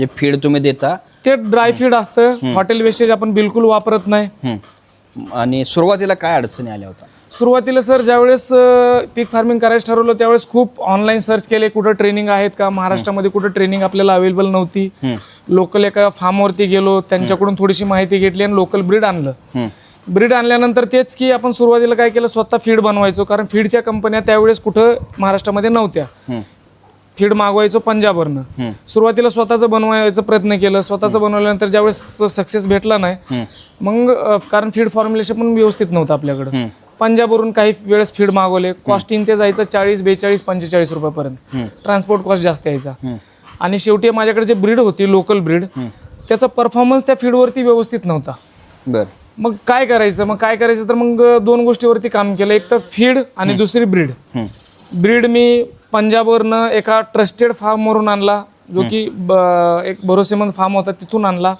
जे फीड तुम्ही देता ते ड्राय फीड असतं. हॉटेल वेस्टेज आपण बिलकुल वापरत नाही. आणि सुरुवातीला काय अडचणी आल्या होत्या? सुरुवातीला सर ज्यावेळेस पीक फार्मिंग करायचं ठरवलं त्यावेळेस खूप ऑनलाईन सर्च केले, कुठं ट्रेनिंग आहेत का. महाराष्ट्रामध्ये कुठं ट्रेनिंग आपल्याला अवेलेबल नव्हती. लोकल एका फार्मवरती गेलो, त्यांच्याकडून थोडीशी माहिती घेतली आणि लोकल ब्रीड आणलं. ब्रीड आणल्यानंतर तेच की आपण सुरुवातीला काय केलं, स्वतः फीड बनवायचो, कारण फीडच्या कंपन्या त्यावेळेस कुठं महाराष्ट्रामध्ये नव्हत्या. फीड मागवायचो पंजाबवरनं. सुरुवातीला स्वतःचं बनवायचा प्रयत्न केलं. स्वतःचं बनवल्यानंतर ज्यावेळेस सक्सेस भेटला नाही, मग कारण फीड फॉर्म्युलेशन पण व्यवस्थित नव्हतं आपल्याकडं. पंजाबवरून काही वेळेस फीड मागवले. कॉस्टिंग ते जायचं 40, 42, 45 रुपयापर्यंत. ट्रान्सपोर्ट कॉस्ट जास्त यायचा. आणि शेवटी माझ्याकडे जे ब्रीड होती लोकल ब्रीड, त्याचा परफॉर्मन्स त्या फीडवरती व्यवस्थित नव्हता. बरं. मग काय करायचं तर मग दोन गोष्टीवरती काम केलं. एक तर फीड आणि दुसरी ब्रीड. ब्रीड मी पंजाबवरनं एका ट्रस्टेड फार्मवरून आणला, जो की एक भरोसेमंद फार्म होता, तिथून आणला.